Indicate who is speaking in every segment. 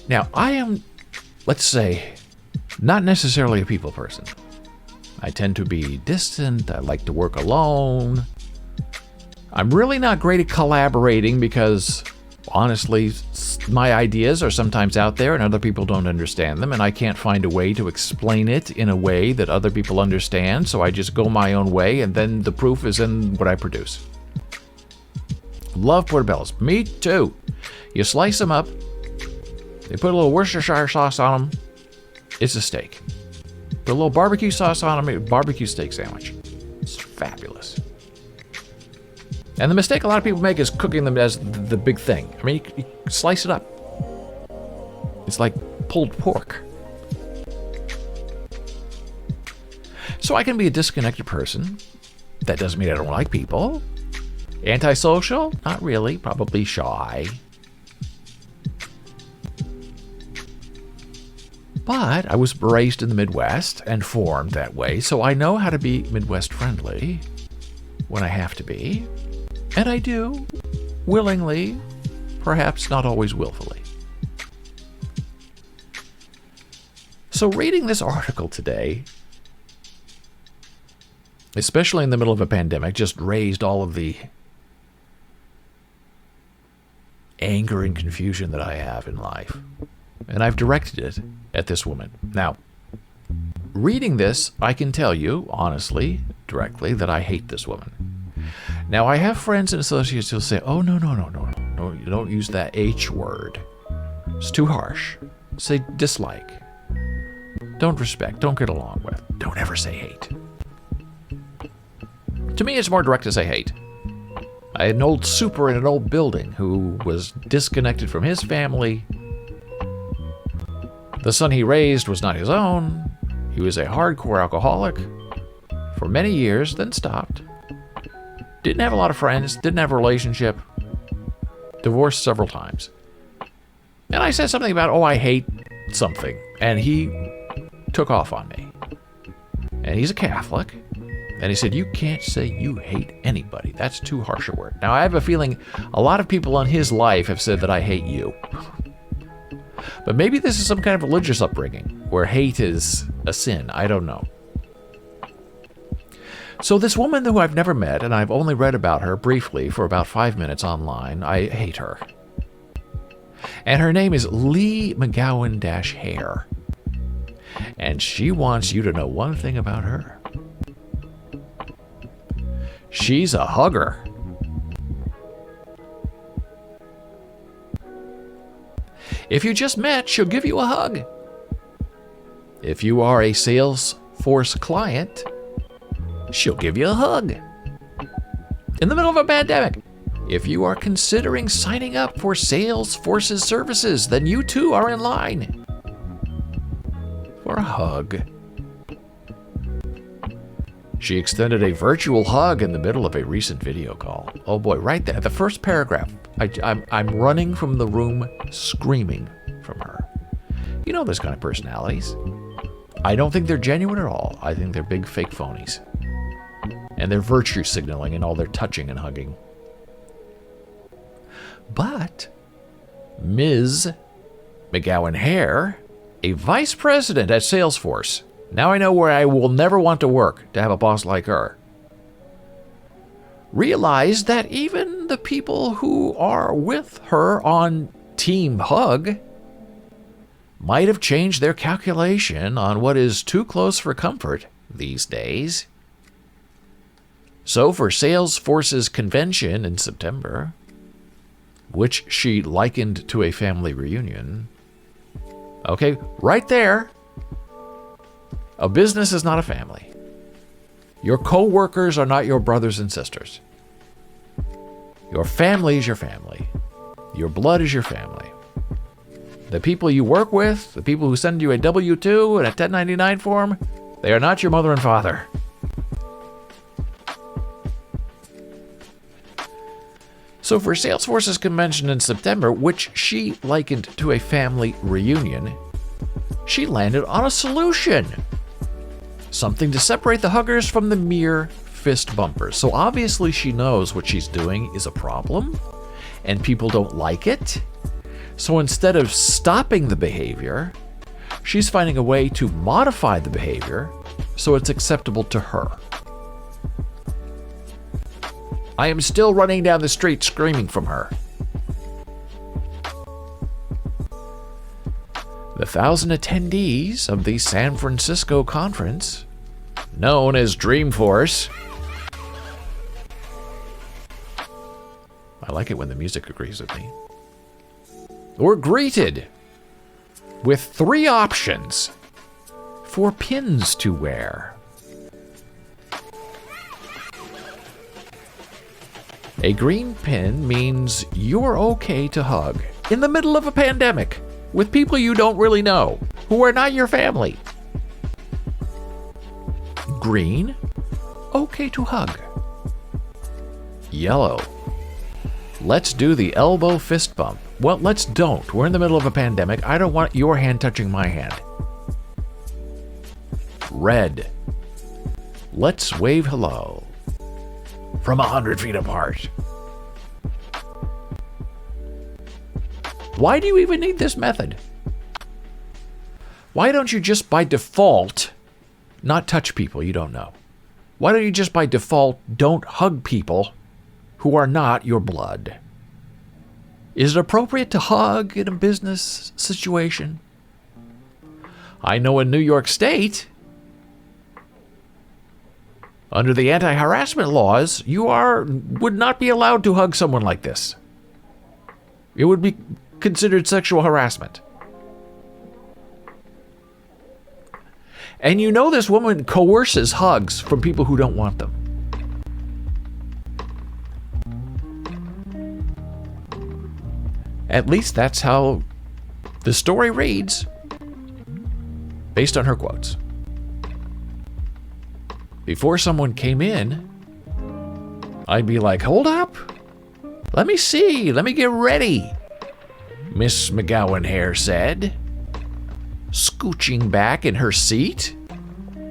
Speaker 1: Now, I am, let's say, not necessarily a people person. I tend to be distant. I like to work alone. I'm really not great at collaborating because, honestly, my ideas are sometimes out there and other people don't understand them, and I can't find a way to explain it in a way that other people understand, so I just go my own way, and then the proof is in what I produce. Love portobellos. Me too. You slice them up. They put a little Worcestershire sauce on them. It's a steak. Put a little barbecue sauce on them. Barbecue steak sandwich. It's fabulous. And the mistake a lot of people make is cooking them as the big thing. I mean, you slice it up. It's like pulled pork. So I can be a disconnected person. That doesn't mean I don't like people. Antisocial? Not really. Probably shy. But I was raised in the Midwest and formed that way, so I know how to be Midwest friendly when I have to be. And I do, willingly, perhaps not always willfully. So reading this article today, especially in the middle of a pandemic, just raised all of the anger and confusion that I have in life. And I've directed it at this woman. Now, reading this, I can tell you, honestly, directly, that I hate this woman. Now, I have friends and associates who'll say, oh, no, you don't use that H word. It's too harsh. Say dislike. Don't respect. Don't get along with. Don't ever say hate. To me, it's more direct to say hate. I had an old super in an old building who was disconnected from his family. The son he raised was not his own. He was a hardcore alcoholic for many years, then stopped. Didn't have a lot of friends, didn't have a relationship. Divorced several times. And I said something about, I hate something. And he took off on me. And he's a Catholic. And he said, you can't say you hate anybody. That's too harsh a word. Now, I have a feeling a lot of people in his life have said that I hate you. But maybe this is some kind of religious upbringing where hate is a sin. I don't know. So this woman who I've never met, and I've only read about her briefly for about 5 minutes online, I hate her. And her name is Lee McGowan-Hare. And she wants you to know one thing about her. She's a hugger. If you just met, she'll give you a hug. If you are a Salesforce client, she'll give you a hug. In the middle of a pandemic, if you are considering signing up for Salesforce's services, then you too are in line for a hug. She extended a virtual hug in the middle of a recent video call. Oh boy, right there, the first paragraph. I'm running from the room screaming from her. You know those kind of personalities. I don't think they're genuine at all. I think they're big fake phonies. And they're virtue signaling and all their touching and hugging. But Ms. McGowan-Hare, a vice president at Salesforce, now I know where I will never want to work to have a boss like her, realized that even the people who are with her on Team Hug might have changed their calculation on what is too close for comfort these days. So for Salesforce's convention in September, which she likened to a family reunion, okay, right there, a business is not a family. Your co-workers are not your brothers and sisters. Your family is your family. Your blood is your family. The people you work with, the people who send you a W-2 and a 1099 form, they are not your mother and father. So for Salesforce's convention in September, which she likened to a family reunion, she landed on a solution. Something to separate the huggers from the mere fist bumpers. So obviously she knows what she's doing is a problem, and people don't like it. So instead of stopping the behavior, she's finding a way to modify the behavior so it's acceptable to her. I am still running down the street screaming from her. The 1,000 attendees of the San Francisco conference, known as Dreamforce. I like it when the music agrees with me. Were greeted with 3 options for pins to wear. A green pin means you're okay to hug in the middle of a pandemic with people you don't really know, who are not your family. Green, okay to hug. Yellow, let's do the elbow fist bump. Well, let's don't. We're in the middle of a pandemic. I don't want your hand touching my hand. Red, let's wave hello from 100 feet apart. Why do you even need this method? Why don't you just by default not touch people you don't know? Why don't you just by default don't hug people who are not your blood? Is it appropriate to hug in a business situation? I know in New York State, under the anti-harassment laws, you would not be allowed to hug someone like this. It would be considered sexual harassment. And you know this woman coerces hugs from people who don't want them. At least that's how the story reads, based on her quotes. Before someone came in, I'd be like, hold up. Let me see. Let me get ready, Miss McGowan Hair said, scooching back in her seat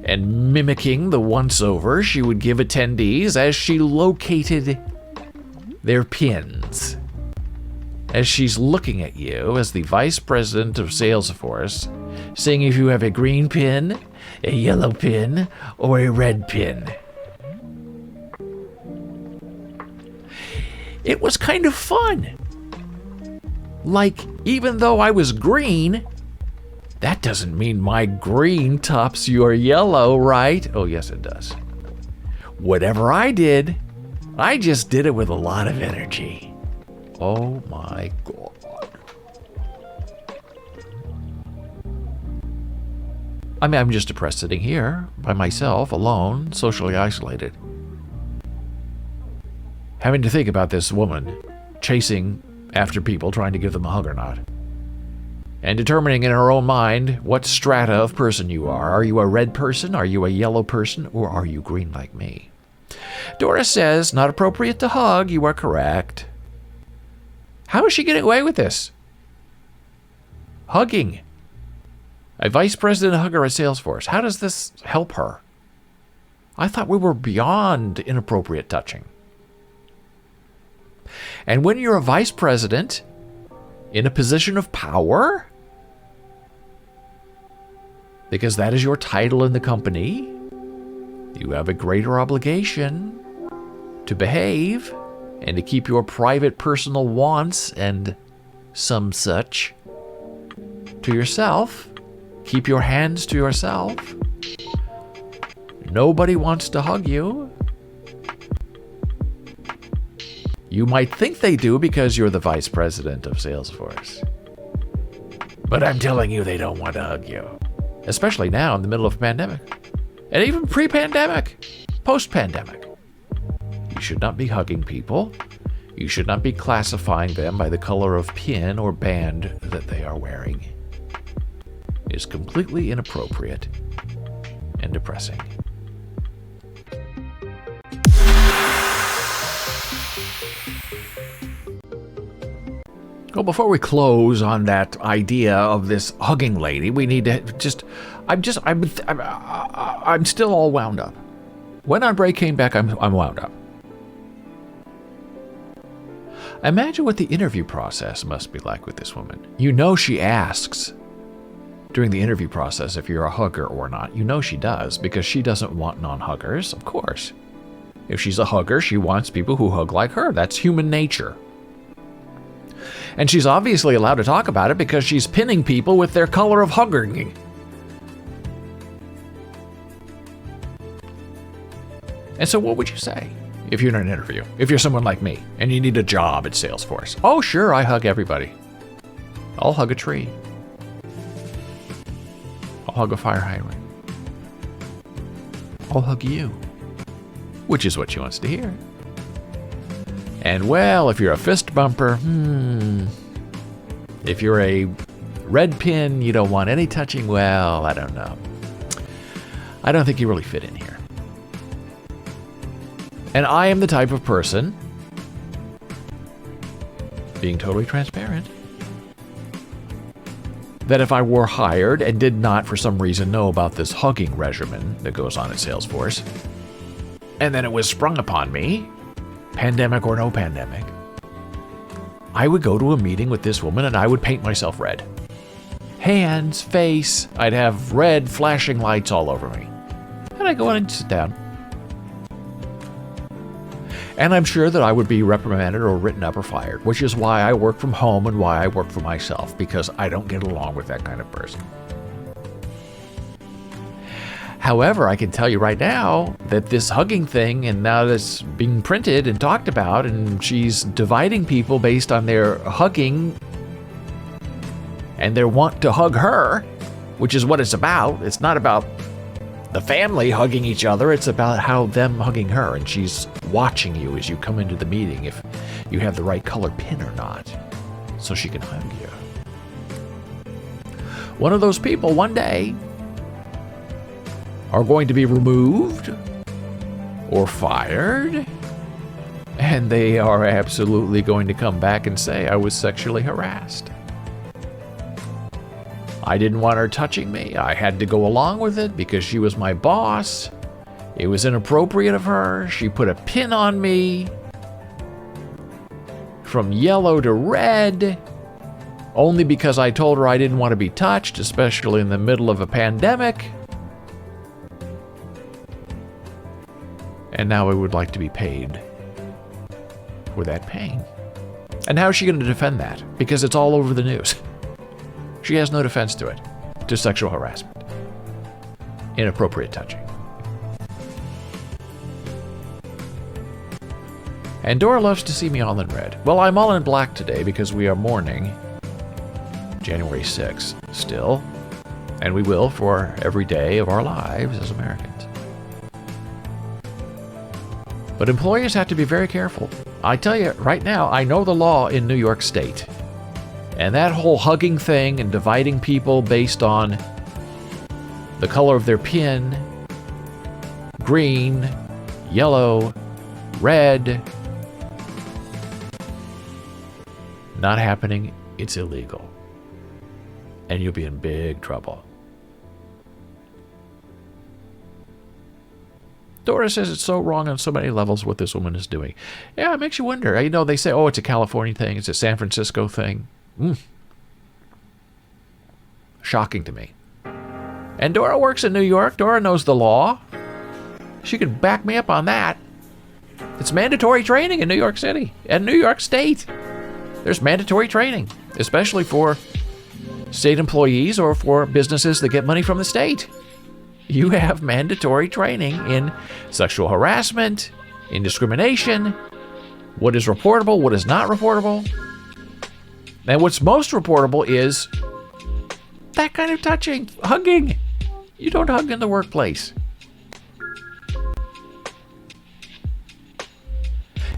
Speaker 1: and mimicking the once-over she would give attendees as she located their pins. As she's looking at you as the vice president of Salesforce, seeing if you have a green pin, a yellow pin, or a red pin. It was kind of fun. Like, even though I was green, that doesn't mean my green tops your yellow, right? Oh, yes, it does. Whatever I did, I just did it with a lot of energy. Oh my God. I mean, I'm just depressed sitting here by myself, alone, socially isolated. Having to think about this woman chasing after people, trying to give them a hug or not. And determining in her own mind what strata of person you are. Are you a red person? Are you a yellow person? Or are you green like me? Doris says, not appropriate to hug. You are correct. How is she getting away with this? Hugging. A vice president hugger at Salesforce. How does this help her? I thought we were beyond inappropriate touching. And when you're a vice president in a position of power, because that is your title in the company, you have a greater obligation to behave and to keep your private personal wants and some such to yourself. Keep your hands to yourself. Nobody wants to hug you. You might think they do because you're the vice president of Salesforce. But I'm telling you, they don't want to hug you. Especially now in the middle of a pandemic. And even pre-pandemic, post-pandemic. You should not be hugging people. You should not be classifying them by the color of pin or band that they are wearing. It is completely inappropriate and depressing. Well, before we close on that idea of this hugging lady, we need to I'm still all wound up. When on break came back, I'm wound up. Imagine what the interview process must be like with this woman. You know she asks during the interview process if you're a hugger or not. You know she does, because she doesn't want non-huggers, of course. If she's a hugger, she wants people who hug like her. That's human nature. And she's obviously allowed to talk about it because she's pinning people with their color of hugging. And so what would you say if you're in an interview? If you're someone like me and you need a job at Salesforce? Oh, sure, I hug everybody. I'll hug a tree. I'll hug a fire hydrant. I'll hug you. Which is what she wants to hear. And well, if you're a fist bumper, if you're a red pin, you don't want any touching, well, I don't know. I don't think you really fit in here. And I am the type of person, being totally transparent, that if I were hired and did not for some reason know about this hugging regimen that goes on at Salesforce, and then it was sprung upon me, pandemic or no pandemic, I would go to a meeting with this woman and I would paint myself red. Hands, face, I'd have red flashing lights all over me. And I'd go in and sit down. And I'm sure that I would be reprimanded or written up or fired, which is why I work from home and why I work for myself, because I don't get along with that kind of person. However, I can tell you right now that this hugging thing, and now that's being printed and talked about, and she's dividing people based on their hugging and their want to hug her, which is what it's about. It's not about the family hugging each other. It's about how them hugging her, and she's watching you as you come into the meeting if you have the right color pin or not, so she can hug you. One of those people one day are going to be removed or fired, and they are absolutely going to come back and say, I was sexually harassed. I didn't want her touching me. I had to go along with it because she was my boss. It was inappropriate of her. She put a pin on me from yellow to red only because I told her I didn't want to be touched, especially in the middle of a pandemic. And now I would like to be paid for that pain. And how is she going to defend that? Because it's all over the news. She has no defense to it, to sexual harassment, inappropriate touching. And Dora loves to see me all in red. Well, I'm all in black today because we are mourning January 6th still, and we will for every day of our lives as Americans. But employers have to be very careful. I tell you right now, I know the law in New York State. And that whole hugging thing and dividing people based on the color of their pin, green, yellow, red, not happening. It's illegal. And you'll be in big trouble. Dora says it's so wrong on so many levels what this woman is doing. Yeah, it makes you wonder. You know, they say, oh, it's a California thing. It's a San Francisco thing. Shocking to me. And Dora works in New York. Dora knows the law. She can back me up on that. It's mandatory training in New York City and New York State. There's mandatory training, especially for state employees or for businesses that get money from the state. You have mandatory training in sexual harassment, in discrimination, what is reportable, what is not reportable. And what's most reportable is that kind of touching, hugging. You don't hug in the workplace.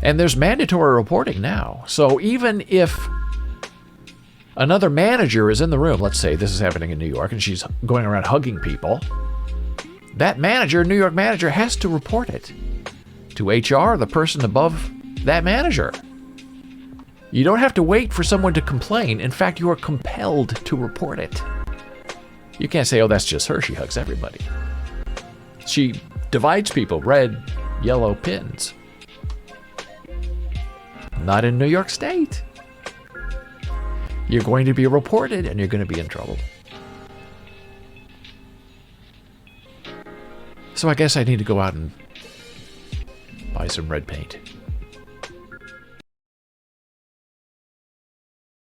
Speaker 1: And there's mandatory reporting now. So even if another manager is in the room, let's say this is happening in New York and she's going around hugging people, that manager, New York manager, has to report it to HR, the person above that manager. You don't have to wait for someone to complain. In fact, you are compelled to report it. You can't say, oh, that's just her. She hugs everybody. She divides people, red, yellow pins. not in New York State. You're going to be reported and you're going to be in trouble. So I guess I need to go out and buy some red paint.